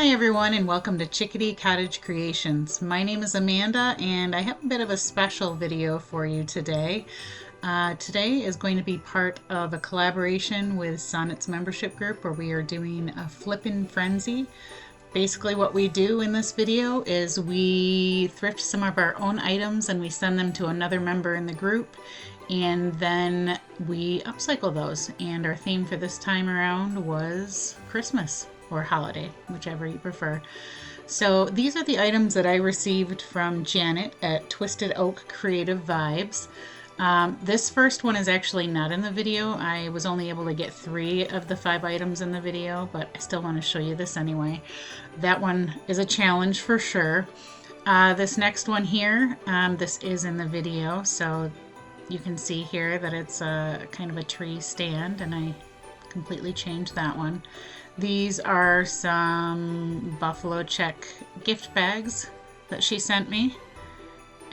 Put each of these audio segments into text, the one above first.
Hi everyone and welcome to Chickadee Cottage Creations. My name is Amanda and I have a bit of a special video for you today. Today is going to be part of a collaboration with Sonnet's membership group where we are doing a Flippin Frenzy. Basically what we do in this video is we thrift some of our own items and we send them to another member in the group, and then we upcycle those. And our theme for this time around was Christmas or holiday, whichever you prefer. So these are the items that I received from Janet at Twisted Oak Creative Vibes. This first one is actually not in the video. I was only able to get 3 of the 5 items in the video, but I still want to show you this anyway. That one is a challenge for sure. This next one here, this is in the video, so you can see here that it's a kind of a tree stand, and I completely changed that one. These are some buffalo check gift bags that she sent me.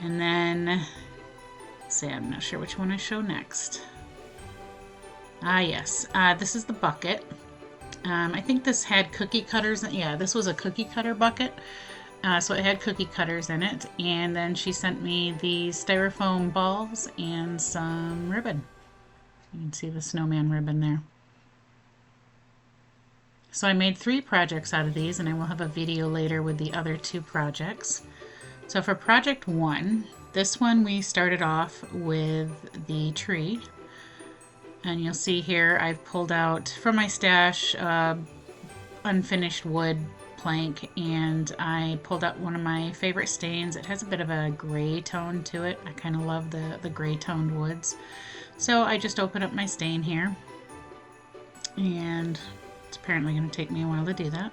And then, let's see, I'm not sure which one I show next. Yes, this is the bucket. I think this had cookie cutters. Yeah, this was a cookie cutter bucket. So it had cookie cutters in it. And then she sent me these styrofoam balls and some ribbon. You can see the snowman ribbon there. So I made 3 projects out of these, and I will have a video later with the other 2 projects. So for project 1, this one we started off with the tree. And you'll see here I've pulled out from my stash unfinished wood plank, and I pulled out one of my favorite stains. It has a bit of a gray tone to it. I kind of love the gray toned woods. So I just opened up my stain here, and it's apparently going to take me a while to do that.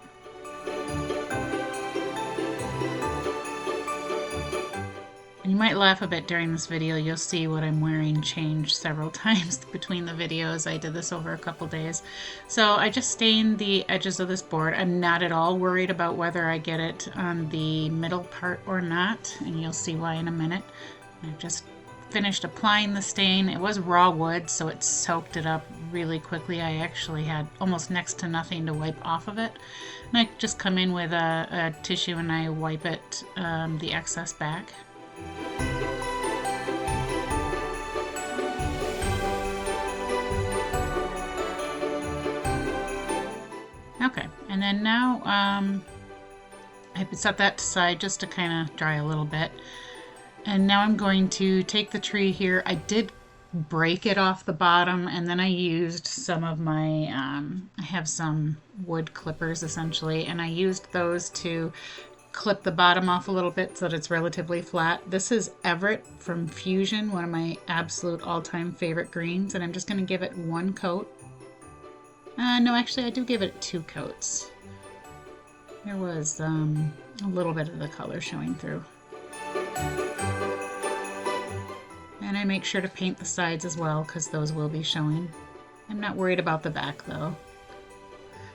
And you might laugh a bit during this video. You'll see what I'm wearing change several times between the videos. I did this over a couple days. So I just stained the edges of this board. I'm not at all worried about whether I get it on the middle part or not, and you'll see why in a minute. I just finished applying the stain. It was raw wood, so it soaked it up really quickly. I actually had almost next to nothing to wipe off of it. And I just come in with a tissue and I wipe it, the excess back. Okay, and then now I set that aside just to kind of dry a little bit. And now I'm going to take the tree here. I did break it off the bottom, and then I used some of my, I have some wood clippers essentially, and I used those to clip the bottom off a little bit so that it's relatively flat. This is Everett from Fusion, one of my absolute all-time favorite greens, and I'm just going to give it 1 coat. No, actually I do give it 2 coats. There was a little bit of the color showing through. And I make sure to paint the sides as well, because those will be showing. I'm not worried about the back though.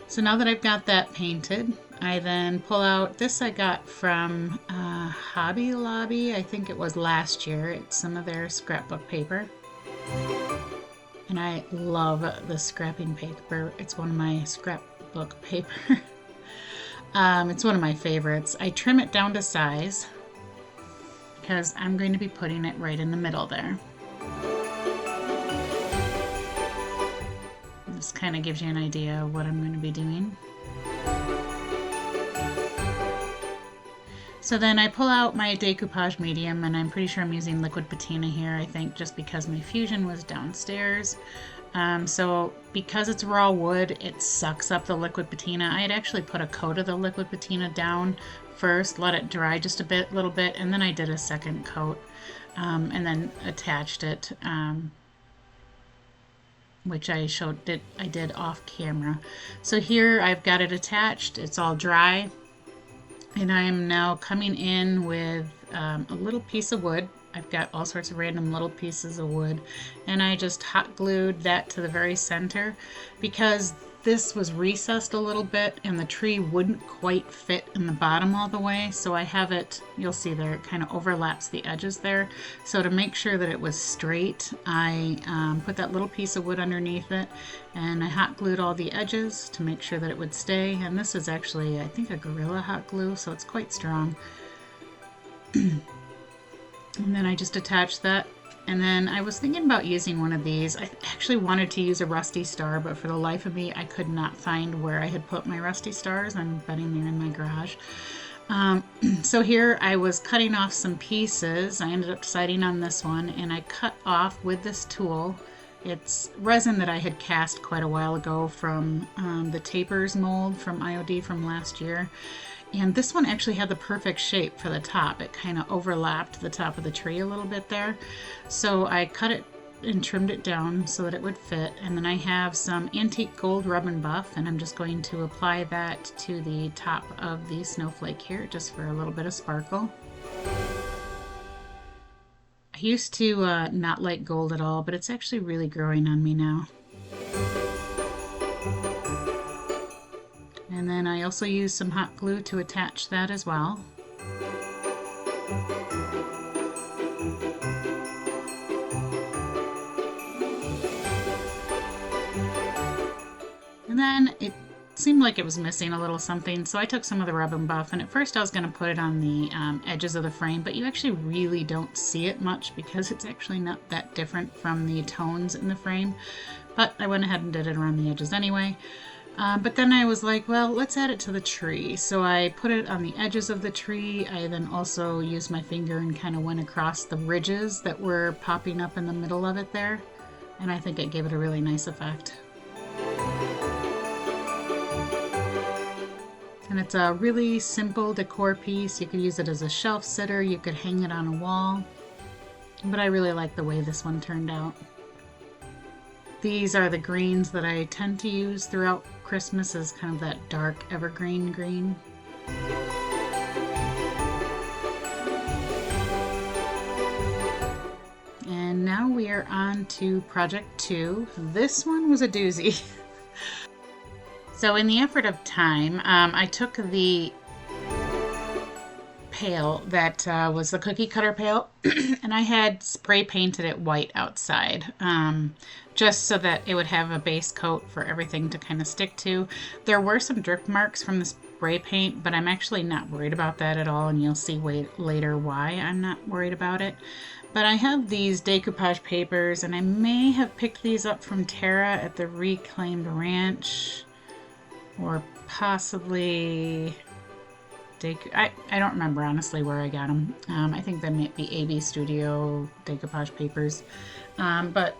So now that I've got that painted, I then pull out, this I got from Hobby Lobby, I think it was last year. It's some of their scrapbook paper. And I love the scrapping paper. It's one of my scrapbook paper. It's one of my favorites. I trim it down to size, because I'm going to be putting it right in the middle there. This kind of gives you an idea of what I'm going to be doing. So then I pull out my decoupage medium, and I'm pretty sure I'm using liquid patina here, I think just because my Fusion was downstairs. So because it's raw wood, it sucks up the liquid patina. I had actually put a coat of the liquid patina down first, let it dry just a little bit, and then I did a second coat, and then attached it, which I did off camera. So here I've got it attached, it's all dry, and I'm now coming in with a little piece of wood. I've got all sorts of random little pieces of wood, and I just hot glued that to the very center, because this was recessed a little bit and the tree wouldn't quite fit in the bottom all the way. So I have it, you'll see there, it kind of overlaps the edges there. So to make sure that it was straight, I put that little piece of wood underneath it and I hot glued all the edges to make sure that it would stay. And this is actually, I think, a Gorilla hot glue, so it's quite strong. And then I just attached that. And then I was thinking about using one of these. I actually wanted to use a rusty star, but for the life of me, I could not find where I had put my rusty stars. I'm betting they're in my garage. So here I was cutting off some pieces. I ended up deciding on this one, and I cut off with this tool. It's resin that I had cast quite a while ago from the Tapers mold from IOD from last year. And this one actually had the perfect shape for the top. It kind of overlapped the top of the tree a little bit there. So I cut it and trimmed it down so that it would fit. And then I have some antique gold rub and buff, and I'm just going to apply that to the top of the snowflake here just for a little bit of sparkle. I used to not like gold at all, but it's actually really growing on me now. And then I also used some hot glue to attach that as well. And then it seemed like it was missing a little something, so I took some of the rub and buff, and at first I was going to put it on the edges of the frame, but you actually really don't see it much because it's actually not that different from the tones in the frame. But I went ahead and did it around the edges anyway. But then I was like, well, let's add it to the tree. So I put it on the edges of the tree. I then also used my finger and kind of went across the ridges that were popping up in the middle of it there. And I think it gave it a really nice effect. And it's a really simple decor piece. You could use it as a shelf sitter. You could hang it on a wall. But I really like the way this one turned out. These are the greens that I tend to use throughout Christmas, as kind of that dark evergreen green. And now we are on to project 2. This one was a doozy. So in the effort of time, I took the pail that was the cookie cutter pail and I had spray painted it white outside, just so that it would have a base coat for everything to kind of stick to. There were some drip marks from the spray paint, but I'm actually not worried about that at all, and you'll see later why I'm not worried about it. But I have these decoupage papers, and I may have picked these up from Tara at the Reclaimed Ranch, or possibly I don't remember honestly where I got them. I think they might be AB Studio decoupage papers. But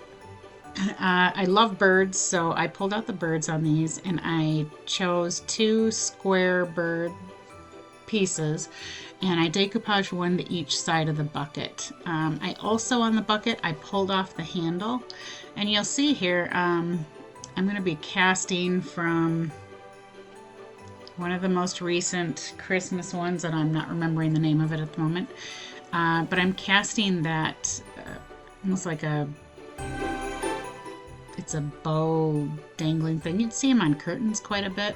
I love birds, so I pulled out the birds on these and I chose 2 square bird pieces and I decoupaged one to each side of the bucket. I also, on the bucket, I pulled off the handle, and you'll see here I'm going to be casting from one of the most recent Christmas ones, and I'm not remembering the name of it at the moment. But I'm casting that almost like it's a bow dangling thing. You'd see them on curtains quite a bit.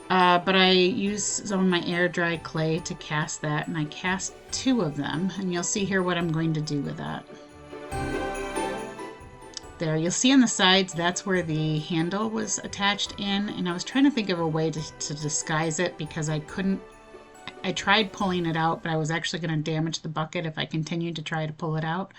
But I use some of my air dry clay to cast that, and I cast 2 of them, and you'll see here what I'm going to do with that. There, you'll see on the sides, that's where the handle was attached in, and I was trying to think of a way to disguise it because I couldn't. I tried pulling it out, but I was actually going to damage the bucket if I continued to try to pull it out.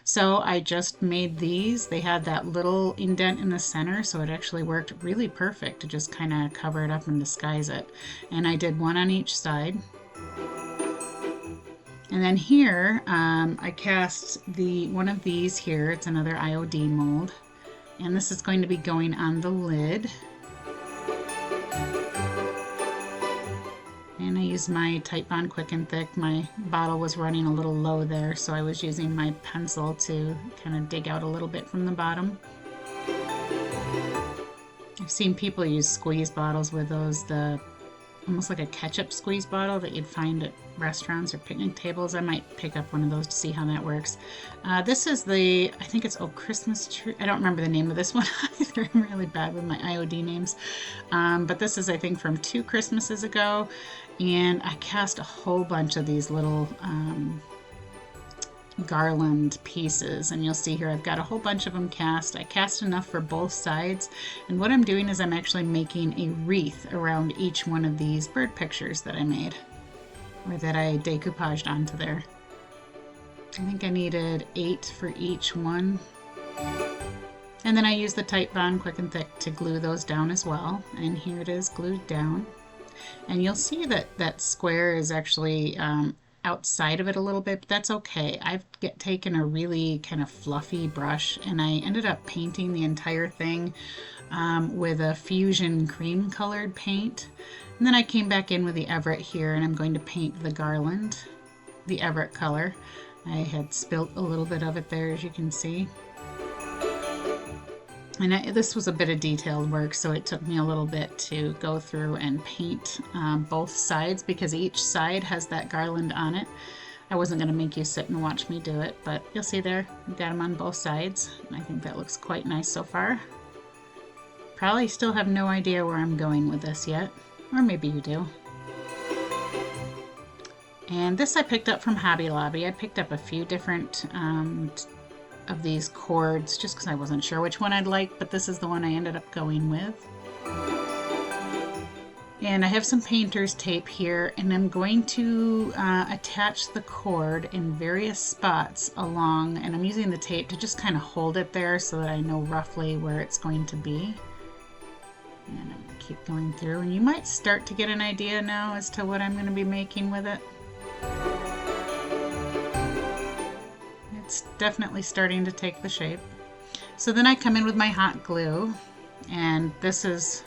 So I just made these. They had that little indent in the center, so it actually worked really perfect to just kind of cover it up and disguise it. And I did 1 on each side. And then here, I cast one of these here. It's another IOD mold. And this is going to be going on the lid. And I used my Titebond Quick and Thick. My bottle was running a little low there, so I was using my pencil to kind of dig out a little bit from the bottom. I've seen people use squeeze bottles with those. The almost like a ketchup squeeze bottle that you'd find at restaurants or picnic tables. I might pick up one of those to see how that works. This is the, I think it's Christmas tree. I don't remember the name of this one either. I'm really bad with my IOD names. But this is, I think, from 2 Christmases ago. And I cast a whole bunch of these little garland pieces, and you'll see here I've got a whole bunch of them cast. I cast enough for both sides, and what I'm doing is I'm actually making a wreath around each one of these bird pictures that I made, or that I decoupaged onto there. I think I needed 8 for each one, and then I used the Titebond Quick and Thick to glue those down as well, and here it is glued down. And you'll see that that square is actually outside of it a little bit, but that's okay. I've taken a really kind of fluffy brush, and I ended up painting the entire thing with a fusion cream colored paint. And then I came back in with the Everett here, and I'm going to paint the garland, the Everett color. I had spilt a little bit of it there, as you can see. And this was a bit of detailed work, so it took me a little bit to go through and paint both sides, because each side has that garland on it. I wasn't going to make you sit and watch me do it, but you'll see there, I've got them on both sides, and I think that looks quite nice so far. Probably still have no idea where I'm going with this yet, or maybe you do. And this I picked up from Hobby Lobby. I picked up a few different of these cords just because I wasn't sure which one I'd like, but this is the one I ended up going with. And I have some painter's tape here, and I'm going to attach the cord in various spots along, and I'm using the tape to just kind of hold it there so that I know roughly where it's going to be. And I'm going to keep going through, and you might start to get an idea now as to what I'm going to be making with it. It's definitely starting to take the shape. So then I come in with my hot glue, and this is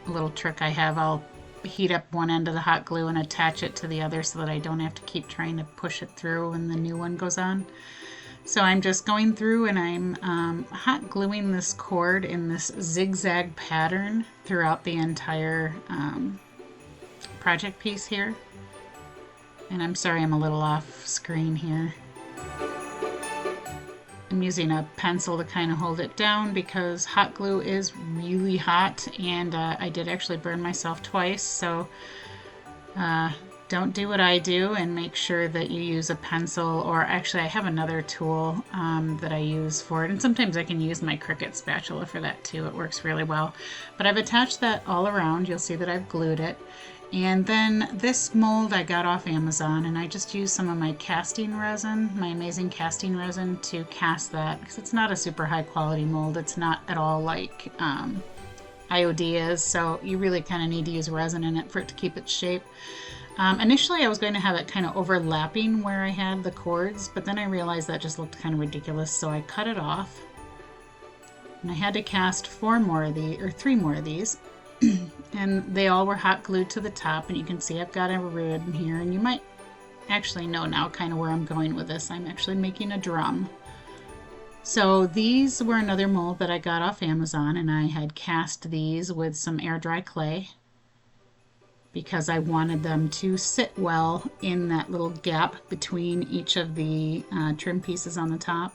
a little trick I have. I'll heat up one end of the hot glue and attach it to the other so that I don't have to keep trying to push it through when the new one goes on. So I'm just going through and I'm hot gluing this cord in this zigzag pattern throughout the entire project piece here. And I'm sorry I'm a little off screen here. I'm using a pencil to kind of hold it down because hot glue is really hot, and I did actually burn myself twice, so don't do what I do and make sure that you use a pencil, or actually I have another tool that I use for it, and sometimes I can use my Cricut spatula for that too. It works really well. But I've attached that all around. You'll see that I've glued it. And then this mold I got off Amazon, and I just used some of my casting resin, my amazing casting resin, to cast that, because it's not a super high quality mold. It's not at all like IOD is, so you really kind of need to use resin in it for it to keep its shape. Initially I was going to have it kind of overlapping where I had the cords, but then I realized that just looked kind of ridiculous, so I cut it off. And I had to cast 3 more of these. And they all were hot glued to the top, and you can see I've got a ribbon here, and you might actually know now kind of where I'm going with this. I'm actually making a drum. So these were another mold that I got off Amazon, and I had cast these with some air dry clay because I wanted them to sit well in that little gap between each of the trim pieces on the top.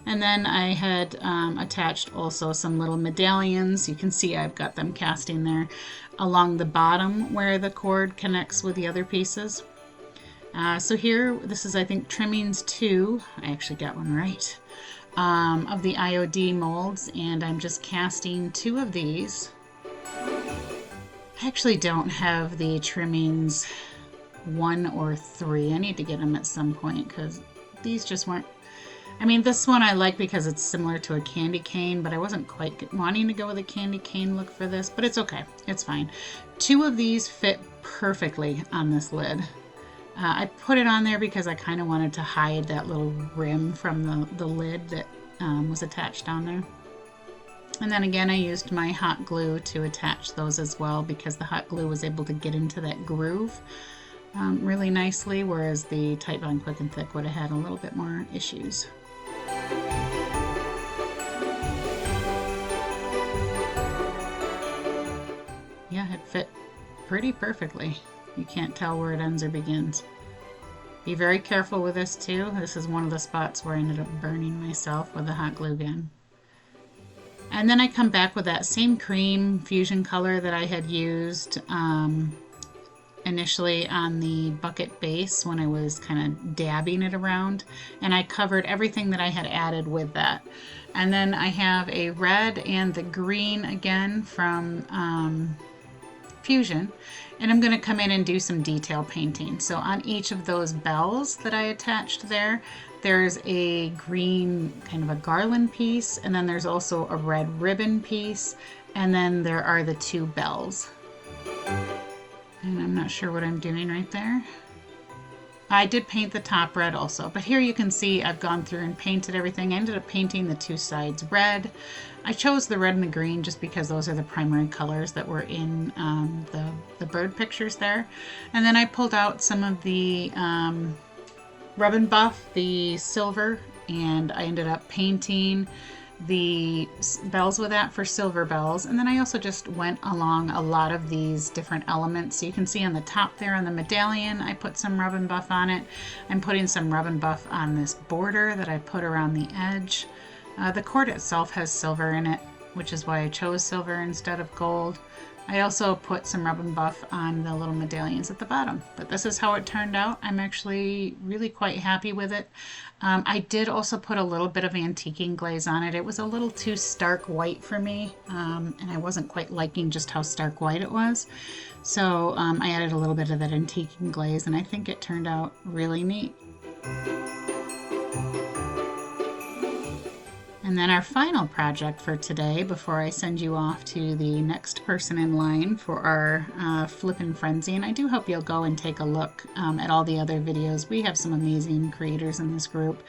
And then I had attached also some little medallions. You can see I've got them casting there along the bottom where the cord connects with the other pieces. So here, this is I think trimmings 2, I actually got one right, of the IOD molds, and I'm just casting 2 of these. I actually don't have the trimmings 1 or 3. I need to get them at some point because these just weren't. I mean, this one I like because it's similar to a candy cane, but I wasn't quite wanting to go with a candy cane look for this, but it's okay. It's fine. 2 of these fit perfectly on this lid. I put it on there because I kind of wanted to hide that little rim from the lid that was attached on there. And then again, I used my hot glue to attach those as well because the hot glue was able to get into that groove really nicely, whereas the Titebond Quick and Thick would have had a little bit more issues. Yeah, it fit pretty perfectly. You can't tell where it ends or begins. Be very careful with this too. This is one of the spots where I ended up burning myself with the hot glue gun. And then I come back with that same cream fusion color that I had used initially on the bucket base when I was kind of dabbing it around, and I covered everything that I had added with that. And then I have a red and the green again from Fusion, and I'm going to come in and do some detail painting. So on each of those bells that I attached there, there's a green kind of a garland piece, and then there's also a red ribbon piece, and then there are the two bells. And I'm not sure what I'm doing right there. I did paint the top red also, but here you can see I've gone through and painted everything. I ended up painting the two sides red. I chose the red and the green just because those are the primary colors that were in the bird pictures there. And then I pulled out some of the Rub and Buff, the silver, and I ended up painting the bells with that for silver bells. And then I also just went along a lot of these different elements. So you can see on the top there on the medallion, I put some Rub and Buff on it. I'm putting some Rub and Buff on this border that I put around the edge. The cord itself has silver in it, which is why I chose silver instead of gold. I also put some Rub and Buff on the little medallions at the bottom, but this is how it turned out. I'm actually really quite happy with it. I did also put a little bit of antiquing glaze on it. It was a little too stark white for me, and I wasn't quite liking just how stark white it was. So I added a little bit of that antiquing glaze, and I think it turned out really neat. And then our final project for today, before I send you off to the next person in line for our Flippin Frenzy, and I do hope you'll go and take a look at all the other videos. We have some amazing creators in this group,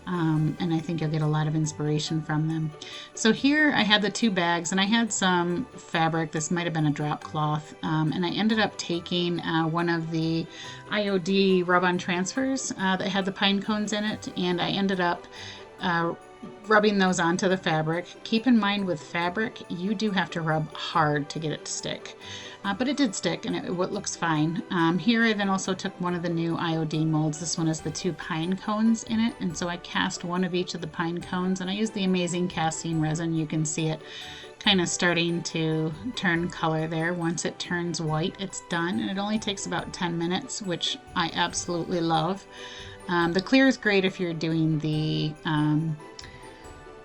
and I think you'll get a lot of inspiration from them. So here I had the two bags, and I had some fabric. This might have been a drop cloth, and I ended up taking one of the IOD rub-on transfers that had the pine cones in it, and I ended up rubbing those onto the fabric. Keep in mind with fabric, you do have to rub hard to get it to stick. But it did stick, and it looks fine. Here I then also took one of the new IOD molds. This one has the two pine cones in it, and so I cast one of each of the pine cones, and I used the amazing casting resin. You can see it kind of starting to turn color there. Once it turns white, it's done, and it only takes about 10 minutes, which I absolutely love. The clear is great if you're doing the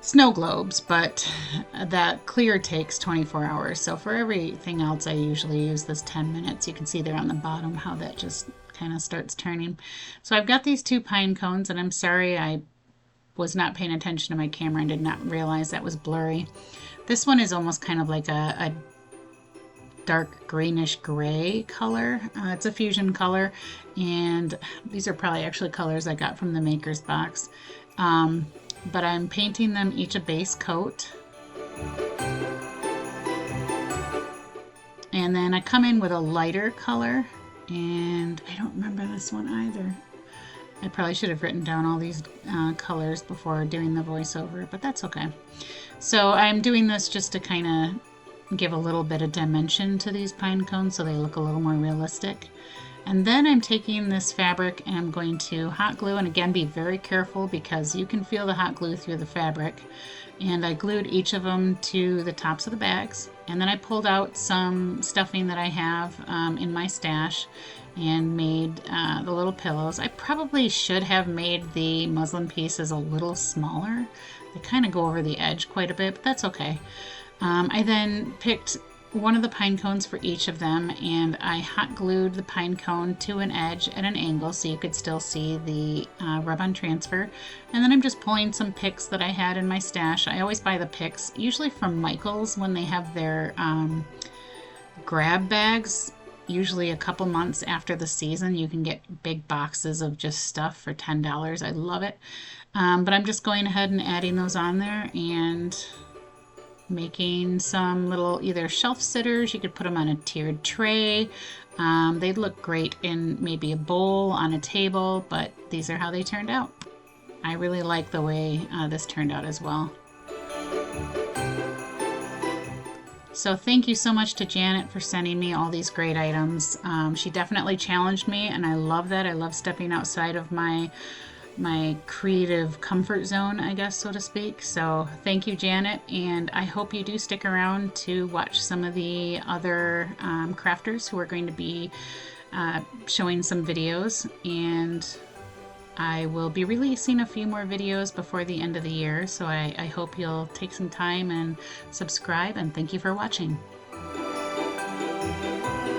snow globes, but that clear takes 24 hours. So for everything else, I usually use this 10 minutes. You can see there on the bottom how that just kind of starts turning. So I've got these two pine cones, and I'm sorry I was not paying attention to my camera and did not realize that was blurry. This one is almost kind of like a dark greenish gray color. It's a fusion color, and these are probably actually colors I got from the maker's box. But I'm painting them each a base coat. And then I come in with a lighter color, and I don't remember this one either. I probably should have written down all these colors before doing the voiceover, but that's okay. So I'm doing this just to kind of give a little bit of dimension to these pine cones so they look a little more realistic. And then I'm taking this fabric and I'm going to hot glue, and again, be very careful because you can feel the hot glue through the fabric. And I glued each of them to the tops of the bags. And then I pulled out some stuffing that I have in my stash and made the little pillows. I probably should have made the muslin pieces a little smaller. They kind of go over the edge quite a bit, but that's okay. I then picked one of the pine cones for each of them, and I hot glued the pine cone to an edge at an angle so you could still see the rub-on transfer. And then I'm just pulling some picks that I had in my stash. I always buy the picks, usually from Michael's when they have their grab bags. Usually a couple months after the season, you can get big boxes of just stuff for $10. I love it. But I'm just going ahead and adding those on there and making some little either shelf sitters. You could put them on a tiered tray. They'd look great in maybe a bowl on a table, but these are how they turned out. I really like the way this turned out as well. So thank you so much to Janet for sending me all these great items. She definitely challenged me, and I love that. I love stepping outside of my creative comfort zone, I guess, so to speak. So thank you, Janet, and I hope you do stick around to watch some of the other crafters who are going to be showing some videos. And I will be releasing a few more videos before the end of the year, so I hope you'll take some time and subscribe, and thank you for watching.